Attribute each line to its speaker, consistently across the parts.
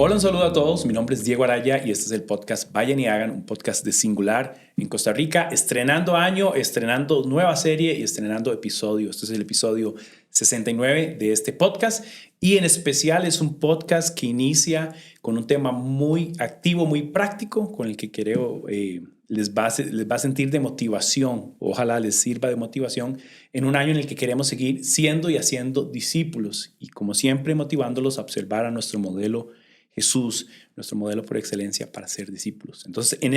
Speaker 1: Hola, un saludo a todos. Mi nombre es Diego Araya y este es el podcast Vayan y Hagan, un podcast de Singular en Costa Rica, estrenando año, estrenando nueva serie y estrenando episodio. Este es el episodio 69 de este podcast y en especial es un podcast que inicia con un tema muy activo, muy práctico, con el que creo les va a sentir de motivación. Ojalá les sirva de motivación en un año en el que queremos seguir siendo y haciendo discípulos y como siempre motivándolos a observar a nuestro modelo Jesús, nuestro modelo por excelencia para ser discípulos. Entonces, en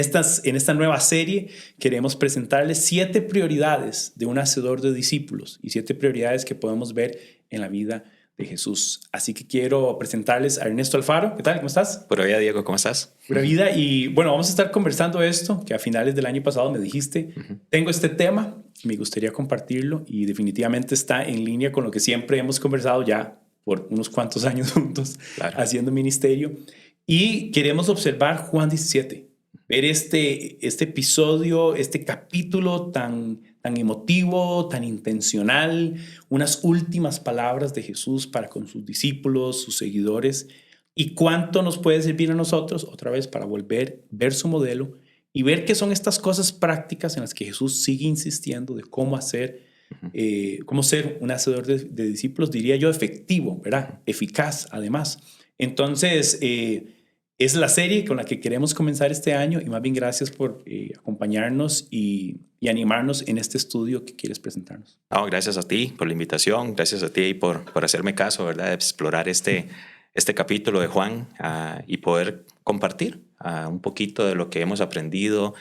Speaker 1: esta nueva serie queremos presentarles 7 prioridades de un hacedor de discípulos y 7 prioridades que podemos ver en la vida de Jesús. Así que quiero presentarles a Ernesto Alfaro. ¿Qué tal? ¿Cómo estás?
Speaker 2: Pura vida, Diego, ¿cómo estás?
Speaker 1: Pura vida. Y bueno, vamos a estar conversando esto que a finales del año pasado me dijiste, tengo este tema, me gustaría compartirlo y definitivamente está en línea con lo que siempre hemos conversado ya por unos cuantos años juntos, claro, haciendo ministerio. Y queremos observar Juan 17, ver este episodio, este capítulo tan emotivo, tan intencional, unas últimas palabras de Jesús para con sus discípulos, sus seguidores, y cuánto nos puede servir a nosotros, otra vez, para volver, ver su modelo y ver qué son estas cosas prácticas en las que Jesús sigue insistiendo de cómo hacer cómo ser un hacedor de discípulos, diría yo, efectivo, ¿verdad? Eficaz, además. Entonces, es la serie con la que queremos comenzar este año y más bien gracias por acompañarnos y animarnos en este estudio que quieres presentarnos.
Speaker 2: No, gracias a ti por la invitación, gracias a ti por hacerme caso, ¿verdad? De explorar este capítulo de Juan y poder compartir un poquito de lo que hemos aprendido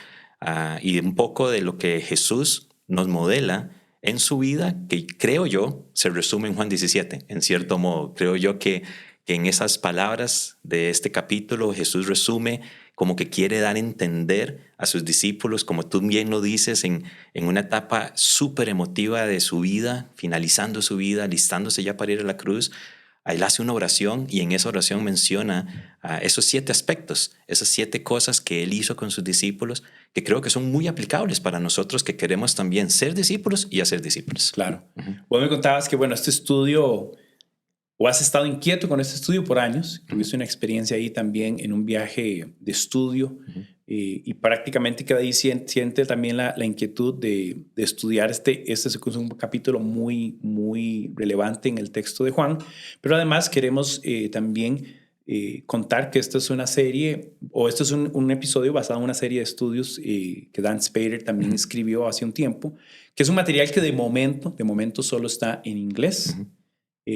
Speaker 2: y un poco de lo que Jesús nos modela en su vida, que creo yo se resume en Juan 17, en cierto modo. Creo yo que en esas palabras de este capítulo Jesús resume como que quiere dar a entender a sus discípulos, como tú bien lo dices, en una etapa súper emotiva de su vida, finalizando su vida, listándose ya para ir a la cruz. Él hace una oración y en esa oración menciona esos 7 aspectos, esas 7 cosas que él hizo con sus discípulos, que creo que son muy aplicables para nosotros que queremos también ser discípulos y hacer discípulos.
Speaker 1: Claro. Vos me contabas que, bueno, este estudio, o has estado inquieto con este estudio por años, tuviste una experiencia ahí también en un viaje de estudio y prácticamente cada día siente también la inquietud de estudiar este es un capítulo muy, muy relevante en el texto de Juan, pero además queremos también contar que esto es una serie, o esto es un episodio basado en una serie de estudios que Dan Spader también escribió hace un tiempo, que es un material que de momento solo está en inglés.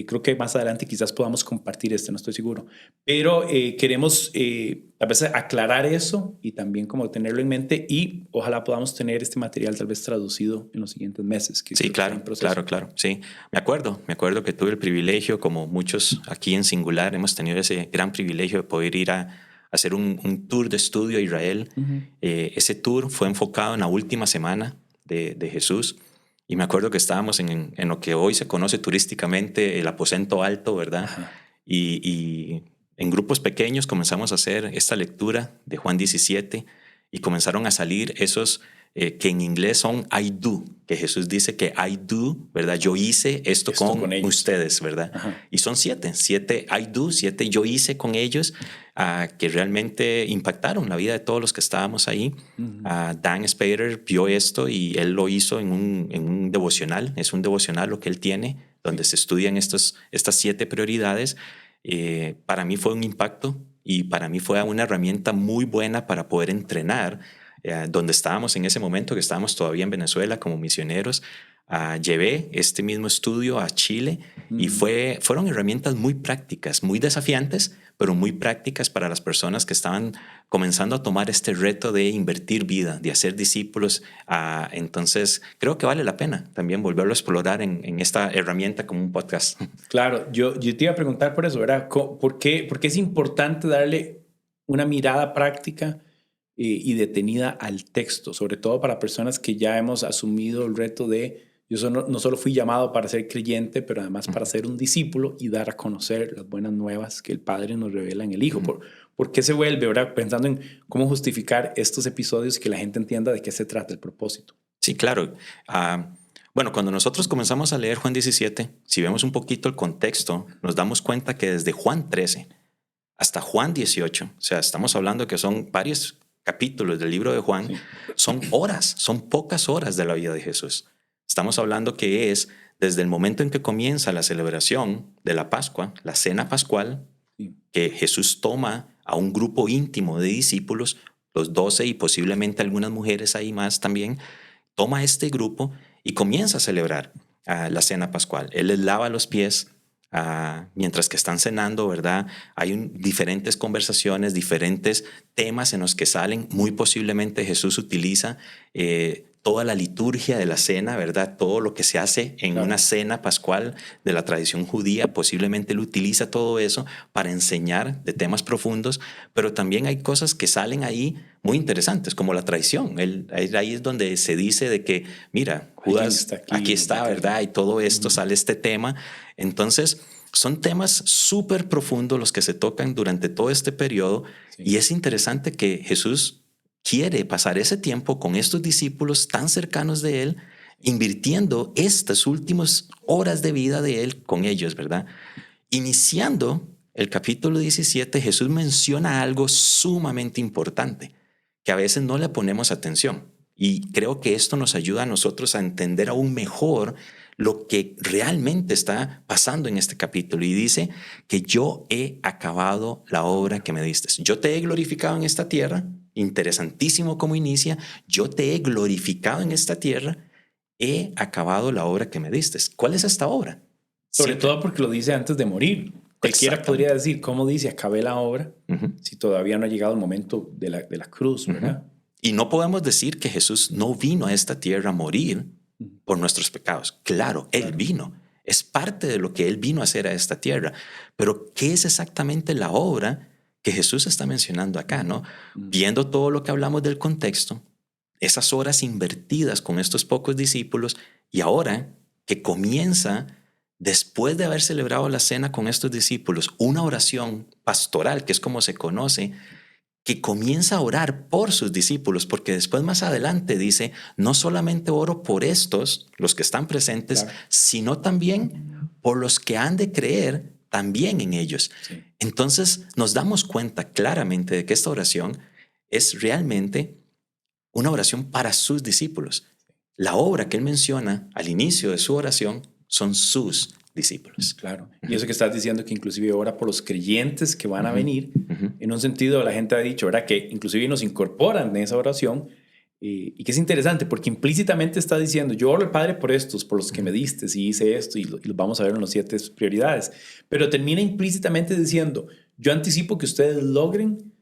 Speaker 1: Creo que más adelante quizás podamos compartir no estoy seguro. Pero queremos a veces aclarar eso y también como tenerlo en mente y ojalá podamos tener este material tal vez traducido en los siguientes meses.
Speaker 2: Sí, claro. Sí, me acuerdo que tuve el privilegio, como muchos aquí en Singular, hemos tenido ese gran privilegio de poder ir a hacer un tour de estudio a Israel. Ese tour fue enfocado en la última semana de Jesús. Y me acuerdo que estábamos en lo que hoy se conoce turísticamente el aposento alto, ¿verdad? Y en grupos pequeños comenzamos a hacer esta lectura de Juan 17 y comenzaron a salir esos que en inglés son I do, que Jesús dice que I do, ¿verdad? Yo hice esto con ustedes, ¿verdad? Y son 7 I do, 7 yo hice con ellos que realmente impactaron la vida de todos los que estábamos ahí. Dan Spader vio esto y él lo hizo en un devocional, es un devocional lo que él tiene, donde se estudian estas 7 prioridades. Para mí fue un impacto y para mí fue una herramienta muy buena para poder entrenar donde estábamos en ese momento, que estábamos todavía en Venezuela como misioneros. Llevé este mismo estudio a Chile y fueron herramientas muy prácticas, muy desafiantes, pero muy prácticas para las personas que estaban comenzando a tomar este reto de invertir vida, de hacer discípulos. Entonces, creo que vale la pena también volverlo a explorar en esta herramienta como un podcast.
Speaker 1: Claro, yo te iba a preguntar por eso, ¿verdad? ¿Por qué es importante darle una mirada práctica y detenida al texto, sobre todo para personas que ya hemos asumido el reto de yo no solo fui llamado para ser creyente, pero además para ser un discípulo y dar a conocer las buenas nuevas que el Padre nos revela en el Hijo? ¿Por qué se vuelve, verdad? Pensando en cómo justificar estos episodios y que la gente entienda de qué se trata el propósito.
Speaker 2: Sí, claro. Bueno, cuando nosotros comenzamos a leer Juan 17, si vemos un poquito el contexto, nos damos cuenta que desde Juan 13 hasta Juan 18. O sea, estamos hablando que son varios capítulos del libro de Juan. Sí. Son horas, son pocas horas de la vida de Jesús. Estamos hablando que es desde el momento en que comienza la celebración de la Pascua, la cena pascual, que Jesús toma a un grupo íntimo de discípulos, los 12 y posiblemente algunas mujeres ahí más también, toma este grupo y comienza a celebrar la cena pascual. Él les lava los pies mientras que están cenando, ¿verdad? Hay diferentes conversaciones, diferentes temas en los que salen. Muy posiblemente Jesús utiliza toda la liturgia de la cena, ¿verdad? Todo lo que se hace en una cena pascual de la tradición judía, posiblemente él utiliza todo eso para enseñar de temas profundos, pero también hay cosas que salen ahí muy interesantes, como la traición. Ahí es donde se dice de que, mira, Judas, aquí está, ¿verdad? Y todo esto sale este tema. Entonces, son temas súper profundos los que se tocan durante todo este periodo, y es interesante que Jesús quiere pasar ese tiempo con estos discípulos tan cercanos de él, invirtiendo estas últimas horas de vida de él con ellos, ¿verdad? Iniciando el capítulo 17, Jesús menciona algo sumamente importante que a veces no le ponemos atención. Y creo que esto nos ayuda a nosotros a entender aún mejor lo que realmente está pasando en este capítulo. Y dice que yo he acabado la obra que me diste. Yo te he glorificado en esta tierra. Interesantísimo cómo inicia. Yo te he glorificado en esta tierra. He acabado la obra que me diste. ¿Cuál es esta obra?
Speaker 1: Sobre todo porque lo dice antes de morir. Cualquiera podría decir, ¿cómo dice acabé la obra? Si todavía no ha llegado el momento de la cruz, ¿verdad?
Speaker 2: Y no podemos decir que Jesús no vino a esta tierra a morir por nuestros pecados. Claro, Él vino. Es parte de lo que Él vino a hacer a esta tierra. Pero ¿qué es exactamente la obra que Jesús está mencionando acá, no? Viendo todo lo que hablamos del contexto, esas horas invertidas con estos pocos discípulos, y ahora que comienza, después de haber celebrado la cena con estos discípulos, una oración pastoral, que es como se conoce, que comienza a orar por sus discípulos, porque después más adelante dice, no solamente oro por estos, los que están presentes, sino también por los que han de creer también en ellos. Sí. Entonces nos damos cuenta claramente de que esta oración es realmente una oración para sus discípulos. La obra que él menciona al inicio de su oración son sus discípulos.
Speaker 1: Claro. Y eso que estás diciendo, que inclusive ora por los creyentes que van a venir, en un sentido la gente ha dicho, ¿verdad? Que inclusive nos incorporan en esa oración, y que es interesante porque implícitamente está diciendo, yo oro al Padre por estos, por los que me diste, y hice esto, y los vamos a ver en los 7 prioridades, pero termina implícitamente diciendo, yo anticipo que ustedes logren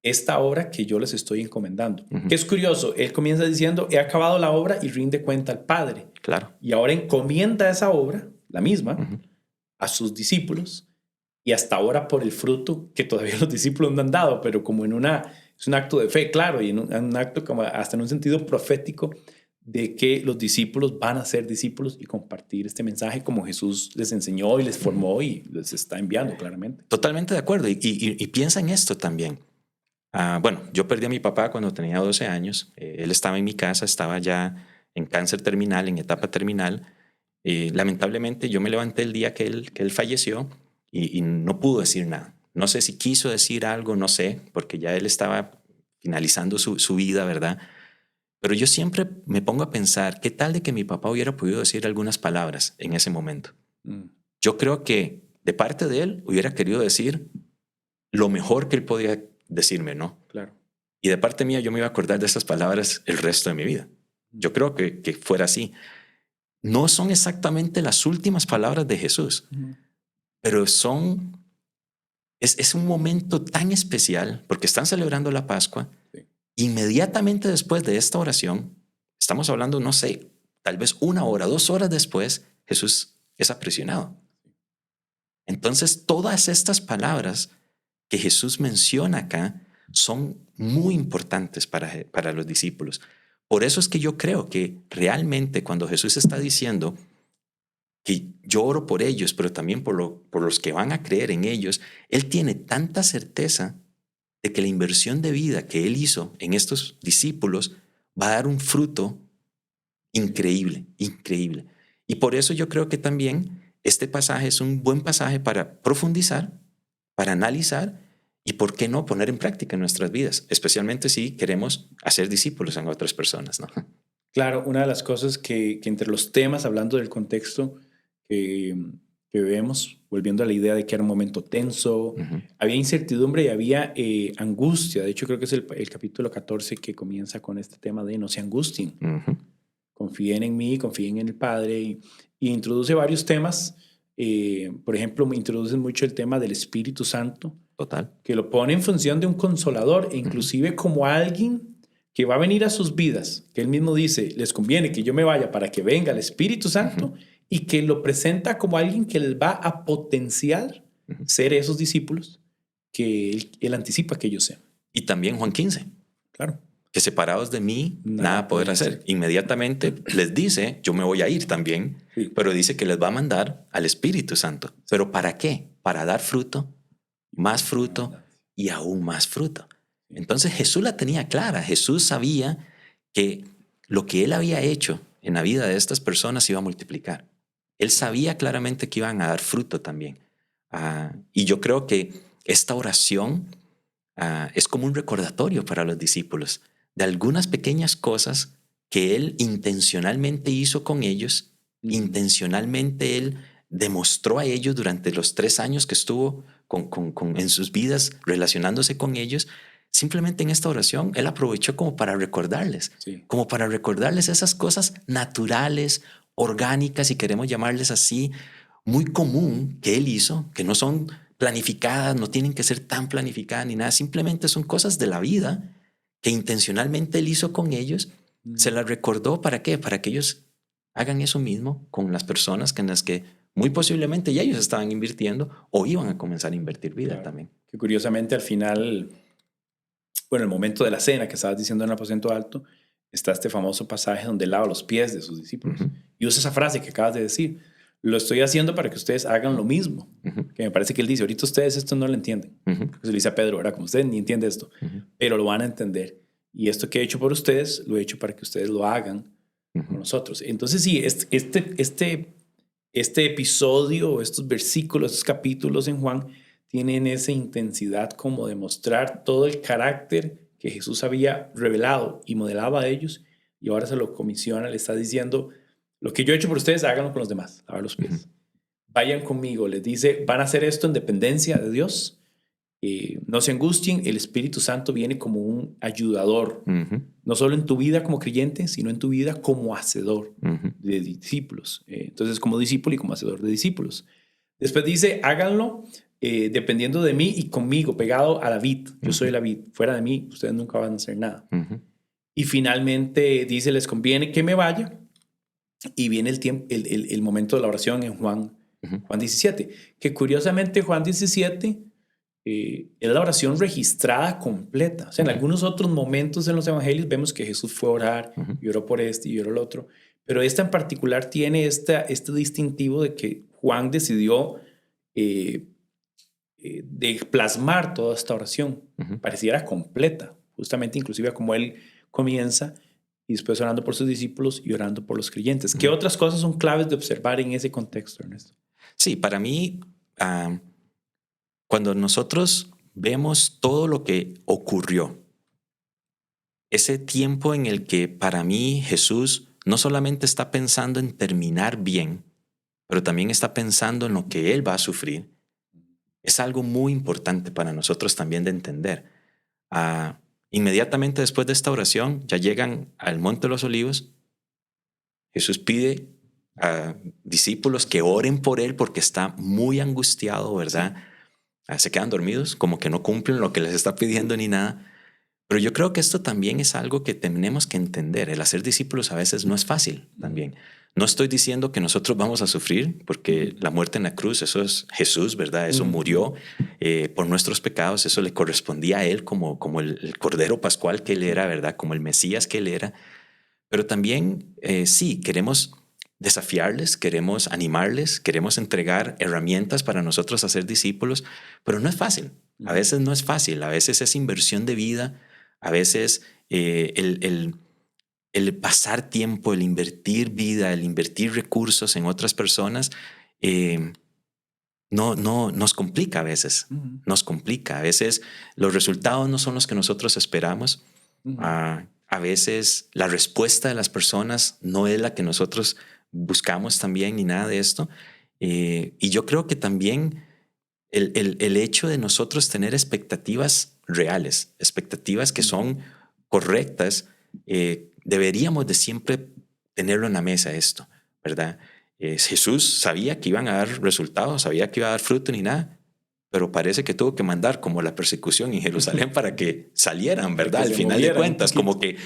Speaker 1: esta obra que yo les estoy encomendando. Que es curioso, él comienza diciendo, he acabado la obra y rinde cuenta al Padre.
Speaker 2: Claro.
Speaker 1: Y ahora encomienda esa obra, la misma, a sus discípulos, y hasta ahora por el fruto que todavía los discípulos no han dado, pero como es un acto de fe, claro, y en un acto como hasta en un sentido profético de que los discípulos van a ser discípulos y compartir este mensaje como Jesús les enseñó y les formó y les está enviando claramente.
Speaker 2: Totalmente de acuerdo, y piensa en esto también. Bueno, yo perdí a mi papá cuando tenía 12 años. Él estaba en mi casa, estaba ya en cáncer terminal, en etapa terminal. Lamentablemente yo me levanté el día que él falleció y no pudo decir nada. No sé si quiso decir algo, no sé, porque ya él estaba finalizando su vida, ¿verdad? Pero yo siempre me pongo a pensar, ¿qué tal de que mi papá hubiera podido decir algunas palabras en ese momento? Yo creo que de parte de él hubiera querido decir lo mejor que él podía decirme, ¿no?
Speaker 1: Claro.
Speaker 2: Y de parte mía yo me iba a acordar de esas palabras el resto de mi vida. Yo creo que fuera así. No son exactamente las últimas palabras de Jesús, pero es un momento tan especial porque están celebrando la Pascua. Sí. Inmediatamente después de esta oración, estamos hablando, no sé, tal vez 1 hora, 2 horas después, Jesús es aprisionado. Entonces, todas estas palabras que Jesús menciona acá son muy importantes para los discípulos. Por eso es que yo creo que realmente cuando Jesús está diciendo que yo oro por ellos, pero también por los que van a creer en ellos, Él tiene tanta certeza de que la inversión de vida que Él hizo en estos discípulos va a dar un fruto increíble, increíble. Y por eso yo creo que también este pasaje es un buen pasaje para profundizar, para analizar y por qué no poner en práctica en nuestras vidas, especialmente si queremos hacer discípulos en otras personas, ¿no?
Speaker 1: Claro, una de las cosas que entre los temas, hablando del contexto que, que vemos, volviendo a la idea de que era un momento tenso,
Speaker 2: Ujú,
Speaker 1: había incertidumbre y había angustia. De hecho, creo que es el capítulo 14 que comienza con este tema de no se angustien,
Speaker 2: ujú,
Speaker 1: confíen en mí, confíen en el Padre y introduce varios temas. Por ejemplo, me introducen mucho el tema del Espíritu Santo,
Speaker 2: total.
Speaker 1: que lo pone en función de un consolador e
Speaker 2: Ujú,
Speaker 1: inclusive como alguien que va a venir a sus vidas, que él mismo dice, les conviene que yo me vaya para que venga el Espíritu
Speaker 2: ujú,
Speaker 1: Santo y que lo presenta como alguien que les va a potenciar
Speaker 2: ujú.
Speaker 1: ser esos discípulos que él anticipa que ellos sean.
Speaker 2: Y también Juan 15,
Speaker 1: Claro,
Speaker 2: que separados de mí,
Speaker 1: nada
Speaker 2: nada poder
Speaker 1: pueden
Speaker 2: hacer.
Speaker 1: hacer.
Speaker 2: Inmediatamente les dice, yo me voy a ir también,
Speaker 1: Sí,
Speaker 2: pero dice que les va a mandar al Espíritu Santo. ¿Pero para qué? Para dar fruto y aún más fruto.
Speaker 1: sí,
Speaker 2: Entonces Jesús la tenía clara. Jesús sabía que lo que él había hecho en la vida de estas personas iba a multiplicar. Él sabía claramente que iban a dar fruto también. Y yo creo que esta oración es como un recordatorio para los discípulos de algunas pequeñas cosas que él intencionalmente hizo con ellos,
Speaker 1: ujú,
Speaker 2: intencionalmente él demostró a ellos durante los 3 años que estuvo en sus vidas relacionándose con ellos. Simplemente en esta oración él aprovechó
Speaker 1: sí,
Speaker 2: como para recordarles esas cosas naturales, orgánicas, si queremos llamarles así, muy común que él hizo, que no son planificadas, no tienen que ser tan planificadas ni nada, simplemente son cosas de la vida que intencionalmente él hizo con ellos, se
Speaker 1: mm,
Speaker 2: las recordó. ¿Para qué? Para que ellos hagan eso mismo con las personas en las que muy posiblemente ya ellos estaban invirtiendo o iban a comenzar a invertir vida
Speaker 1: claro.
Speaker 2: también.
Speaker 1: Que curiosamente al final, bueno, el momento de la cena que estabas diciendo en el aposento alto, está este famoso pasaje donde lava los pies de sus discípulos.
Speaker 2: Ujú,
Speaker 1: Y usa esa frase que acabas de decir. Lo estoy haciendo para que ustedes hagan lo mismo.
Speaker 2: ujú,
Speaker 1: Que me parece que él dice, ahorita ustedes esto no lo entienden.
Speaker 2: ujú,
Speaker 1: Creo que se lo dice a Pedro, ¿verdad? Como ustedes ni entienden esto,
Speaker 2: ujú,
Speaker 1: pero lo van a entender. Y esto que he hecho por ustedes, lo he hecho para que ustedes lo hagan
Speaker 2: ujú,
Speaker 1: con nosotros. Entonces, sí, este episodio, estos versículos, estos capítulos en Juan, tienen esa intensidad como de mostrar todo el carácter que Jesús había revelado y modelaba a ellos, y ahora se lo comisiona, le está diciendo, lo que yo he hecho por ustedes, háganlo con los demás, lavar los
Speaker 2: ujú,
Speaker 1: pies. Vayan conmigo, les dice, van a hacer esto en dependencia de Dios, no se angustien, el Espíritu Santo viene como un ayudador,
Speaker 2: ujú,
Speaker 1: no solo en tu vida como creyente, sino en tu vida como hacedor
Speaker 2: ujú,
Speaker 1: de discípulos. Entonces, como discípulo y como hacedor de discípulos. Después dice, háganlo dependiendo de mí y conmigo, pegado a la vid. Yo soy
Speaker 2: ujú,
Speaker 1: la vid. Fuera de mí, ustedes nunca van a hacer nada.
Speaker 2: ujú,
Speaker 1: Y finalmente dice, les conviene que me vaya. Y viene el tiempo, el momento de la oración en
Speaker 2: ujú,
Speaker 1: Juan 17, que curiosamente Juan 17 es la oración registrada completa. O sea, en
Speaker 2: ujú,
Speaker 1: algunos otros momentos en los evangelios vemos que Jesús fue a orar
Speaker 2: ujú,
Speaker 1: y oró por este y oró el otro, pero esta en particular tiene este distintivo de que Juan decidió eh, de plasmar toda esta oración,
Speaker 2: ujú.
Speaker 1: pareciera completa, justamente inclusive como él comienza y después orando por sus discípulos y orando por los creyentes. ¿Qué
Speaker 2: Ujú.
Speaker 1: otras cosas son claves de observar en ese contexto, Ernesto?
Speaker 2: Sí, para mí, cuando nosotros vemos todo lo que ocurrió, ese tiempo en el que para mí Jesús no solamente está pensando en terminar bien, pero también está pensando en lo que Él va a sufrir, es algo muy importante para nosotros también de entender. Inmediatamente después de esta oración, ya llegan al Monte de los Olivos. Jesús pide a discípulos que oren por Él porque está muy angustiado, ¿verdad?
Speaker 1: Sí.
Speaker 2: Se quedan dormidos, como que no cumplen lo que les está pidiendo ni nada. Pero yo creo que esto también es algo que tenemos que entender. El hacer discípulos a veces no es fácil
Speaker 1: Ujú,
Speaker 2: también. No estoy diciendo que nosotros vamos a sufrir, porque
Speaker 1: ujú,
Speaker 2: la muerte en la cruz, eso es Jesús, ¿verdad? Eso
Speaker 1: ujú,
Speaker 2: murió por nuestros pecados, eso le correspondía a Él como el Cordero Pascual que Él era, ¿verdad? Como el Mesías que Él era. Pero también, sí, queremos desafiarles, queremos animarles, queremos entregar herramientas para nosotros hacer discípulos, pero no es fácil. A
Speaker 1: ujú.
Speaker 2: veces no es fácil, a veces es inversión de vida, a veces el pasar tiempo, el invertir vida, el invertir recursos en otras personas, eh, nos complica a veces. Nos complica. A veces los resultados no son los que nosotros esperamos. A veces la respuesta de las personas no es la que nosotros buscamos también ni nada de esto. Y yo creo que también el hecho de nosotros tener expectativas reales, expectativas que son correctas, deberíamos de siempre tenerlo en la mesa esto, ¿verdad? Jesús sabía que iban a dar resultados, sabía que iba a dar fruto ni nada, pero parece que tuvo que mandar como la persecución en Jerusalén para que salieran, ¿verdad? Al final de cuentas, como que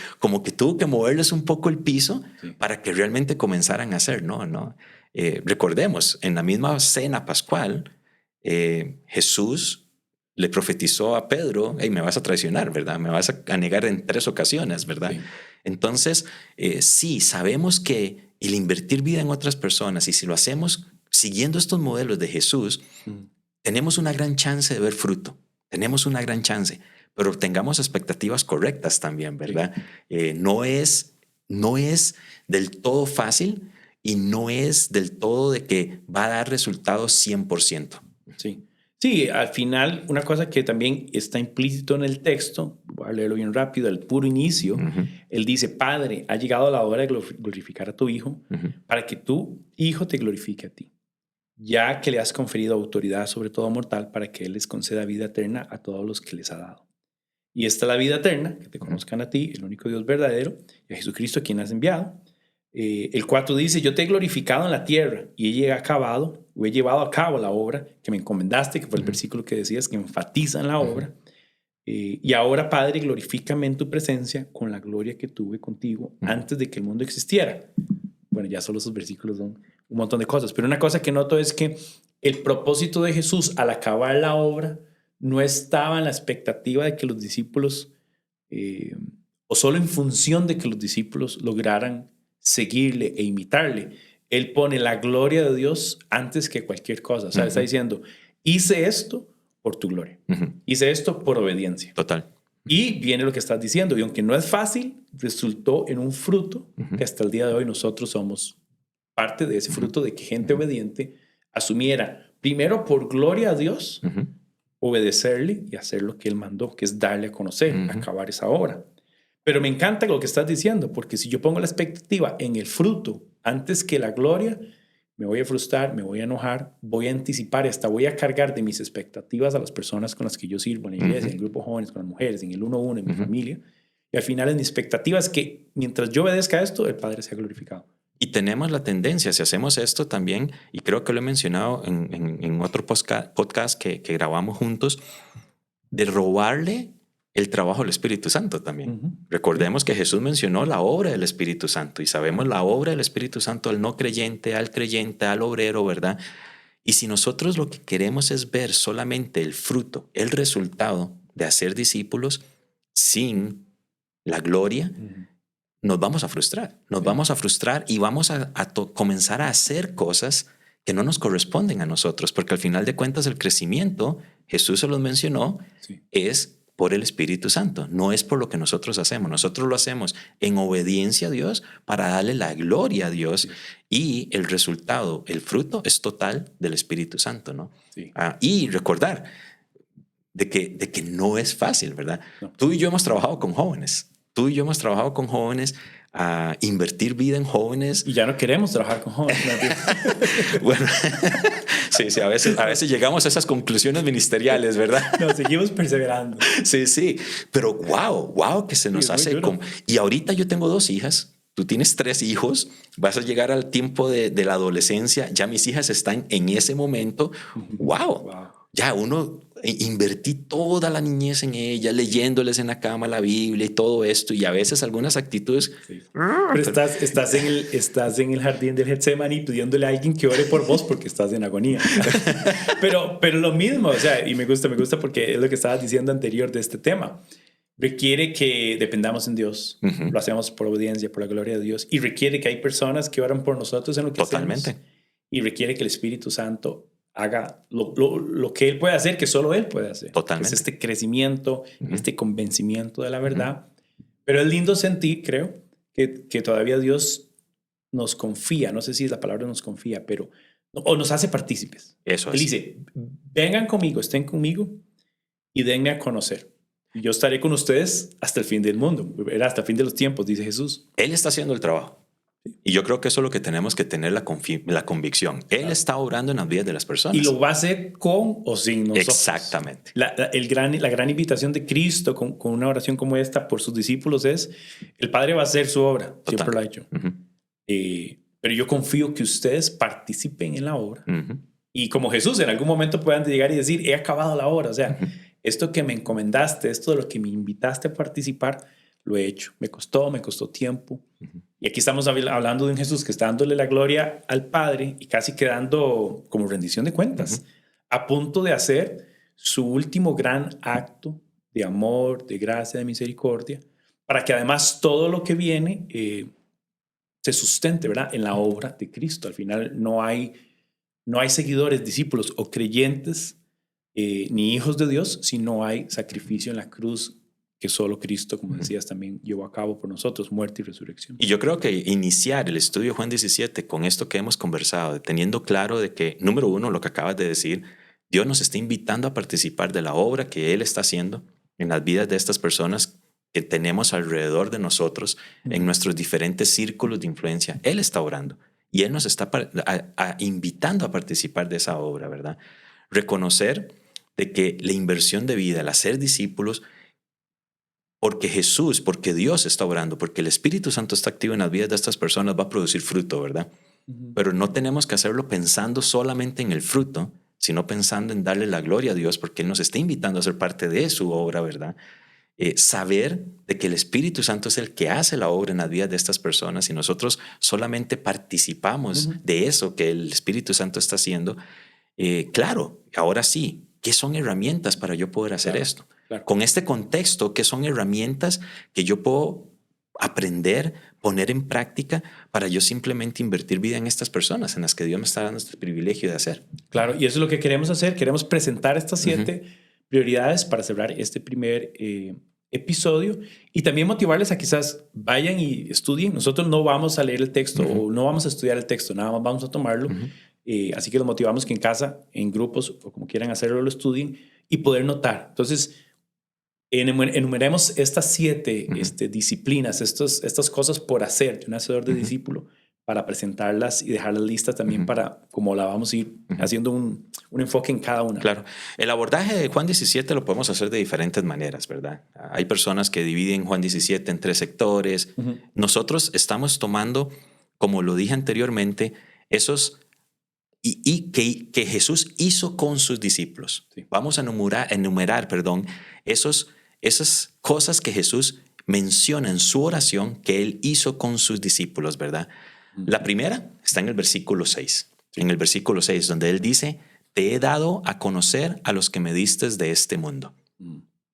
Speaker 2: tuvo que moverles un poco el piso para que realmente comenzaran a hacer, ¿no? Recordemos, en la misma cena pascual, Jesús le profetizó a Pedro: hey, me vas a traicionar, ¿verdad? Me vas a negar en 3 ocasiones, ¿verdad? Sí. Entonces, sí, sabemos que el invertir vida en otras personas, y si lo hacemos siguiendo estos modelos de Jesús, tenemos una gran chance de ver fruto. Tenemos una gran chance, pero tengamos expectativas correctas también, ¿verdad? Sí. No es del todo fácil y no es del todo de que va a dar resultados 100%.
Speaker 1: Sí. Sí, al final, una cosa que también está implícito en el texto, voy a leerlo bien rápido, al puro inicio, él dice: Padre, ha llegado la hora de glorificar a tu Hijo, para que tu Hijo te glorifique a ti, ya que le has conferido autoridad sobre todo mortal, para que Él les conceda vida eterna a todos los que les ha dado. Y esta es la vida eterna, que te conozcan a ti, el único Dios verdadero, y a Jesucristo a quien has enviado. El 4 dice: yo te he glorificado en la tierra y he llevado a cabo la obra que me encomendaste, que fue el versículo que decías, que enfatiza en la obra. Y ahora, Padre, glorifícame en tu presencia con la gloria que tuve contigo antes de que el mundo existiera. Bueno, ya solo esos versículos son un montón de cosas, pero una cosa que noto es que el propósito de Jesús al acabar la obra no estaba en la expectativa de que los discípulos, o solo en función de que los discípulos lograran seguirle e imitarle. Él pone la gloria de Dios antes que cualquier cosa. O sea, está diciendo: hice esto por tu gloria. Hice esto por obediencia.
Speaker 2: Total.
Speaker 1: Y viene lo que estás diciendo. Y aunque no es fácil, resultó en un fruto que hasta el día de hoy nosotros somos parte de ese fruto, de que gente obediente asumiera, primero por gloria a Dios, obedecerle y hacer lo que Él mandó, que es darle a conocer, acabar esa obra. Pero me encanta lo que estás diciendo, porque si yo pongo la expectativa en el fruto antes que la gloria, me voy a frustrar, me voy a enojar, voy a anticipar y hasta voy a cargar de mis expectativas a las personas con las que yo sirvo en la iglesia, en el grupo jóvenes, con las mujeres, en el 1-1, en mi familia. Y al final, mi expectativa es que mientras yo obedezca esto, el Padre sea glorificado.
Speaker 2: Y tenemos la tendencia, si hacemos esto también, y creo que lo he mencionado en otro podcast que grabamos juntos, de robarle el trabajo del Espíritu Santo también. Recordemos que Jesús mencionó la obra del Espíritu Santo y sabemos la obra del Espíritu Santo al no creyente, al creyente, al obrero, ¿verdad? Y si nosotros lo que queremos es ver solamente el fruto, el resultado de hacer discípulos sin la gloria, nos vamos a frustrar. Nos vamos a frustrar y vamos a comenzar a hacer cosas que no nos corresponden a nosotros, porque al final de cuentas el crecimiento, Jesús se los mencionó, es por el Espíritu Santo, no es por lo que nosotros hacemos. Nosotros lo hacemos en obediencia a Dios para darle la gloria a Dios, y el resultado, el fruto, es total del Espíritu Santo, ¿no? Y recordar de que no es fácil, ¿verdad? No. Tú y yo hemos trabajado con jóvenes. A invertir vida en jóvenes.
Speaker 1: Y ya no queremos trabajar con jóvenes.
Speaker 2: Bueno, sí, a veces llegamos a esas conclusiones ministeriales, ¿verdad?
Speaker 1: Nos seguimos perseverando.
Speaker 2: Sí, pero wow, que se nos hace como... Y ahorita yo tengo 2 hijas, tú tienes 3 hijos, vas a llegar al tiempo de la adolescencia, ya mis hijas están en ese momento. Wow. Ya uno... Invertí toda la niñez en ella, leyéndoles en la cama la Biblia y todo esto, y a veces algunas actitudes...
Speaker 1: Sí. Pero estás en el jardín del Getsemaní pidiéndole a alguien que ore por vos porque estás en agonía. pero lo mismo, o sea, y me gusta porque es lo que estabas diciendo anterior de este tema. Requiere que dependamos en Dios. Lo hacemos por obediencia, por la gloria de Dios, y requiere que hay personas que oran por nosotros en lo que hacemos. Y requiere que el Espíritu Santo haga lo que Él puede hacer, que solo Él puede hacer.
Speaker 2: Totalmente.
Speaker 1: Es este crecimiento, este convencimiento de la verdad. Pero es lindo sentir, creo, que todavía Dios nos confía. No sé si la palabra nos confía, pero o nos hace partícipes.
Speaker 2: Eso
Speaker 1: Él
Speaker 2: es.
Speaker 1: dice, vengan conmigo, estén conmigo y denme a conocer. Y yo estaré con ustedes hasta el fin del mundo, hasta el fin de los tiempos, dice Jesús.
Speaker 2: Él está haciendo el trabajo. Y yo creo que eso es lo que tenemos que tener la convicción. Él está obrando en las vidas de las personas.
Speaker 1: Y lo va a hacer con o sin nosotros.
Speaker 2: Exactamente.
Speaker 1: La gran invitación de Cristo con una oración como esta por sus discípulos es, el Padre va a hacer su obra.
Speaker 2: Total.
Speaker 1: Siempre lo ha hecho. Pero yo confío que ustedes participen en la obra. Y como Jesús, en algún momento puedan llegar y decir, he acabado la obra. O sea, esto que me encomendaste, esto de lo que me invitaste a participar, lo he hecho. Me costó tiempo. Y aquí estamos hablando de un Jesús que está dándole la gloria al Padre y casi quedando como rendición de cuentas, a punto de hacer su último gran acto de amor, de gracia, de misericordia, para que además todo lo que viene se sustente, ¿verdad?, en la obra de Cristo. Al final no hay seguidores, discípulos o creyentes ni hijos de Dios si no hay sacrificio en la cruz que solo Cristo, como decías, también llevó a cabo por nosotros, muerte y resurrección.
Speaker 2: Y yo creo que iniciar el estudio de Juan 17 con esto que hemos conversado, teniendo claro de que, número uno, lo que acabas de decir, Dios nos está invitando a participar de la obra que Él está haciendo en las vidas de estas personas que tenemos alrededor de nosotros, en nuestros diferentes círculos de influencia. Él está orando y Él nos está invitando a participar de esa obra, ¿verdad? Reconocer de que la inversión de vida, el hacer discípulos, porque Jesús, porque Dios está obrando, porque el Espíritu Santo está activo en las vidas de estas personas, va a producir fruto, ¿verdad? Pero no tenemos que hacerlo pensando solamente en el fruto, sino pensando en darle la gloria a Dios, porque Él nos está invitando a ser parte de su obra, ¿verdad? Saber de que el Espíritu Santo es el que hace la obra en las vidas de estas personas y nosotros solamente participamos de eso que el Espíritu Santo está haciendo. Claro, ahora sí, ¿qué son herramientas para yo poder hacer esto? Claro. Con este contexto, ¿qué son herramientas que yo puedo aprender, poner en práctica para yo simplemente invertir vida en estas personas en las que Dios me está dando este privilegio de hacer?
Speaker 1: Claro, y eso es lo que queremos hacer. Queremos presentar estas 7 prioridades para cerrar este primer episodio y también motivarles a quizás vayan y estudien. Nosotros no vamos a leer el texto o no vamos a estudiar el texto, nada más vamos a tomarlo. Así que los motivamos que en casa, en grupos o como quieran hacerlo, lo estudien y poder notar. Entonces, enumeremos estas 7 disciplinas, estas cosas por hacer de un hacedor de discípulo para presentarlas y dejarlas listas también para, como la vamos a ir haciendo un enfoque en cada una.
Speaker 2: Claro. El abordaje de Juan 17 lo podemos hacer de diferentes maneras, ¿verdad? Hay personas que dividen Juan 17 en 3 sectores. Nosotros estamos tomando, como lo dije anteriormente, esos y que Jesús hizo con sus discípulos. Sí. Vamos a enumerar, esas cosas que Jesús menciona en su oración que Él hizo con sus discípulos, ¿verdad? La primera está en el versículo 6. Sí. En el versículo 6, donde Él dice, te he dado a conocer a los que me diste de este mundo.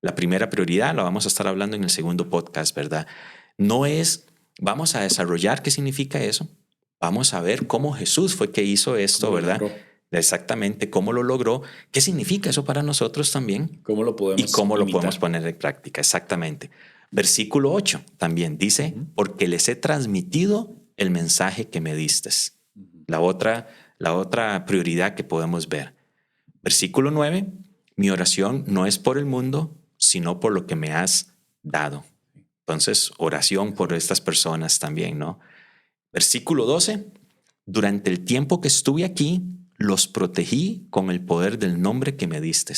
Speaker 2: La primera prioridad la vamos a estar hablando en el segundo podcast, ¿verdad? No es, vamos a desarrollar qué significa eso. Vamos a ver cómo Jesús fue que hizo esto, ¿verdad? Exactamente, cómo lo logró. ¿Qué significa eso para nosotros también?
Speaker 1: ¿Cómo lo podemos
Speaker 2: y cómo lo podemos poner en práctica? Exactamente. Versículo 8 también dice, porque les he transmitido el mensaje que me diste. La otra prioridad que podemos ver. Versículo 9, mi oración no es por el mundo, sino por lo que me has dado. Entonces, oración por estas personas también, ¿no? Versículo 12, durante el tiempo que estuve aquí, los protegí con el poder del nombre que me diste.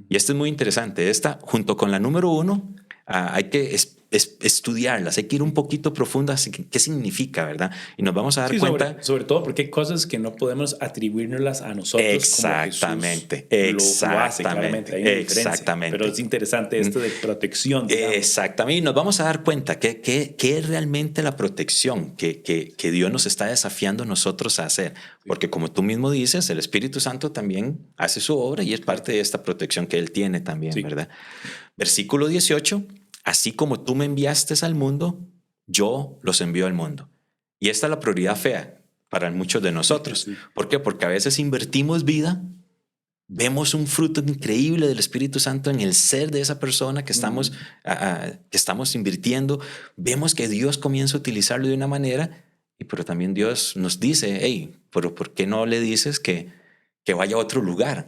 Speaker 2: Y esto es muy interesante. Esta, junto con la número 1, hay que estudiarlas, hay que ir un poquito profundas. ¿Qué significa, verdad? Y nos vamos a dar cuenta.
Speaker 1: Sobre todo porque hay cosas que no podemos atribuirnos a nosotros.
Speaker 2: Exactamente.
Speaker 1: Como Jesús lo hace, claramente. Hay una diferencia, pero es interesante esto de protección. Digamos.
Speaker 2: Exactamente. Y nos vamos a dar cuenta que es realmente la protección que Dios nos está desafiando a nosotros a hacer. Porque como tú mismo dices, el Espíritu Santo también hace su obra y es parte de esta protección que Él tiene también, ¿verdad? Versículo 18. Así como tú me enviaste al mundo, yo los envío al mundo. Y esta es la prioridad fea para muchos de nosotros. Sí. ¿Por qué? Porque a veces invertimos vida, vemos un fruto increíble del Espíritu Santo en el ser de esa persona que estamos invirtiendo, vemos que Dios comienza a utilizarlo de una manera pero también Dios nos dice, hey, pero ¿por qué no le dices que vaya a otro lugar?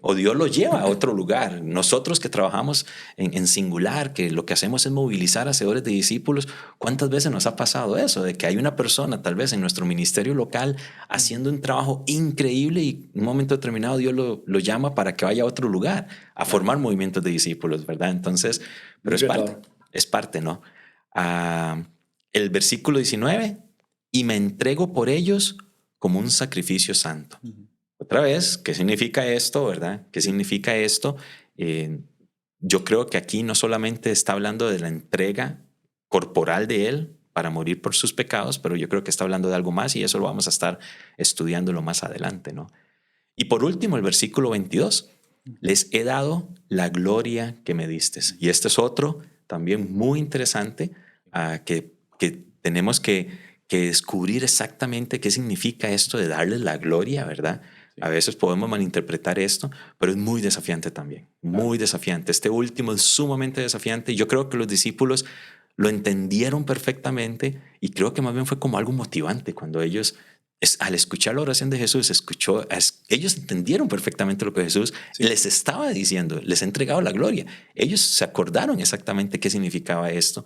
Speaker 2: O Dios lo lleva a otro lugar. Nosotros que trabajamos en singular, que lo que hacemos es movilizar hacedores de discípulos, ¿cuántas veces nos ha pasado eso? De que hay una persona tal vez en nuestro ministerio local haciendo un trabajo increíble y en un momento determinado Dios lo llama para que vaya a otro lugar a formar movimientos de discípulos, ¿verdad? Entonces, pero es parte, ¿no? El versículo 19, y me entrego por ellos como un sacrificio santo. Otra vez, ¿qué significa esto, verdad? ¿Qué significa esto? Yo creo que aquí no solamente está hablando de la entrega corporal de Él para morir por sus pecados, pero yo creo que está hablando de algo más y eso lo vamos a estar estudiándolo más adelante, ¿no? Y por último, el versículo 22, les he dado la gloria que me diste. Y este es otro también muy interesante que tenemos que descubrir exactamente qué significa esto de darles la gloria, ¿verdad? A veces podemos malinterpretar esto, pero es muy desafiante también, muy desafiante. Este último es sumamente desafiante y yo creo que los discípulos lo entendieron perfectamente y creo que más bien fue como algo motivante cuando ellos, al escuchar la oración de Jesús, ellos entendieron perfectamente lo que Jesús les estaba diciendo, les ha entregado la gloria. Ellos se acordaron exactamente qué significaba esto.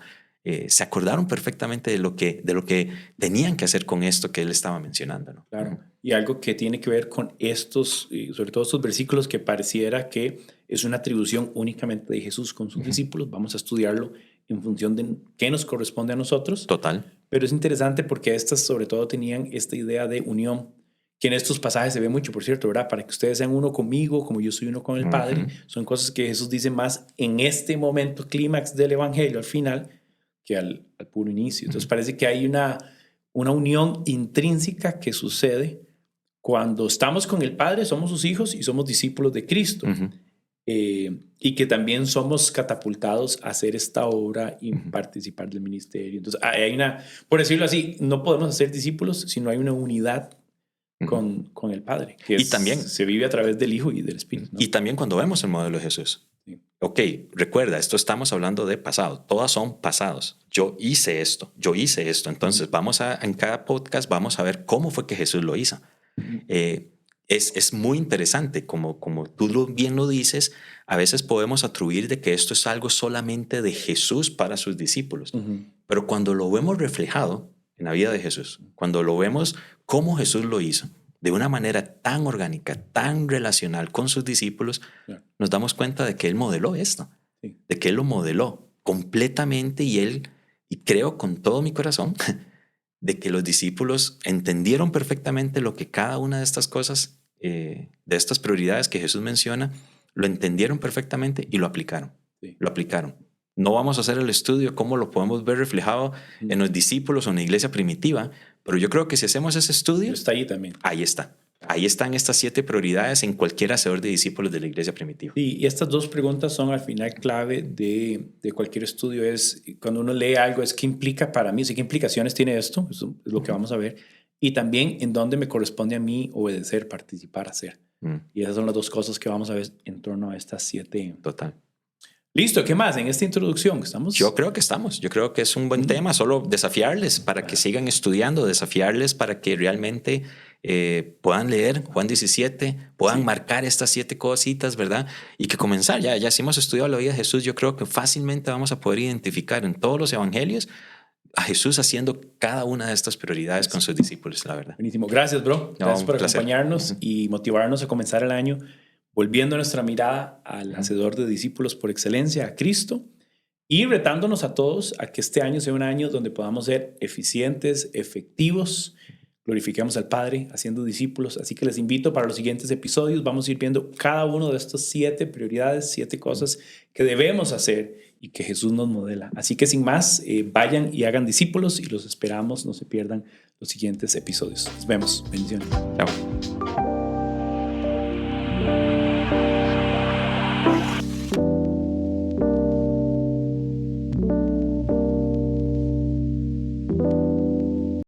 Speaker 2: Se acordaron perfectamente de lo que tenían que hacer con esto que él estaba mencionando, ¿no?
Speaker 1: Claro. Y algo que tiene que ver con estos, sobre todo estos versículos que pareciera que es una atribución únicamente de Jesús con sus discípulos. Vamos a estudiarlo en función de qué nos corresponde a nosotros.
Speaker 2: Total.
Speaker 1: Pero es interesante porque estas sobre todo tenían esta idea de unión, que en estos pasajes se ve mucho, por cierto, ¿verdad? Para que ustedes sean uno conmigo, como yo soy uno con el Padre. Son cosas que Jesús dice más en este momento clímax del Evangelio, al final, que al puro inicio. Entonces parece que hay una unión intrínseca que sucede cuando estamos con el Padre, somos sus hijos y somos discípulos de Cristo. Y que también somos catapultados a hacer esta obra y participar del ministerio. Entonces hay por decirlo así, no podemos hacer discípulos si no hay una unidad con el Padre, que
Speaker 2: también
Speaker 1: se vive a través del Hijo y del Espíritu, ¿no?
Speaker 2: Y también cuando vemos el modelo de Jesús. Ok, recuerda, esto estamos hablando de pasado. Todas son pasados. Yo hice esto. Entonces, en cada podcast vamos a ver cómo fue que Jesús lo hizo. Es muy interesante, como tú bien lo dices, a veces podemos atribuir de que esto es algo solamente de Jesús para sus discípulos. Pero cuando lo vemos reflejado en la vida de Jesús, cuando lo vemos cómo Jesús lo hizo, de una manera tan orgánica, tan relacional con sus discípulos, nos damos cuenta de que Él modeló esto, de que Él lo modeló completamente y creo con todo mi corazón, de que los discípulos entendieron perfectamente lo que cada una de estas cosas, de estas prioridades que Jesús menciona, lo entendieron perfectamente y lo aplicaron. Lo aplicaron. No vamos a hacer el estudio cómo lo podemos ver reflejado en los discípulos o en la iglesia primitiva, pero yo creo que si hacemos ese estudio...
Speaker 1: Está ahí también.
Speaker 2: Ahí está. Ahí están estas 7 prioridades en cualquier hacedor de discípulos de la iglesia primitiva.
Speaker 1: Y estas 2 preguntas son al final clave de cualquier estudio. Es cuando uno lee algo, es qué implica para mí, ¿sí? ¿Qué implicaciones tiene esto? Eso es lo que vamos a ver. Y también en dónde me corresponde a mí obedecer, participar, hacer. Y esas son las 2 cosas que vamos a ver en torno a estas 7.
Speaker 2: Total.
Speaker 1: Listo, ¿qué más en esta introducción? ¿Estamos?
Speaker 2: Yo creo que estamos. Yo creo que es un buen tema. Solo desafiarles para que sigan estudiando, desafiarles para que realmente puedan leer Juan 17, puedan marcar estas 7 cositas, ¿verdad? Y que comenzar. Ya si hemos estudiado la vida de Jesús, yo creo que fácilmente vamos a poder identificar en todos los evangelios a Jesús haciendo cada una de estas prioridades con sus discípulos, la verdad.
Speaker 1: Buenísimo. Gracias, bro. Gracias por acompañarnos y motivarnos a comenzar el año volviendo nuestra mirada al hacedor de discípulos por excelencia, a Cristo, y retándonos a todos a que este año sea un año donde podamos ser eficientes, efectivos, glorifiquemos al Padre haciendo discípulos. Así que les invito para los siguientes episodios. Vamos a ir viendo cada uno de estos 7 prioridades, 7 cosas que debemos hacer y que Jesús nos modela. Así que sin más, vayan y hagan discípulos y los esperamos. No se pierdan los siguientes episodios. Nos vemos. Bendiciones.
Speaker 2: Chao.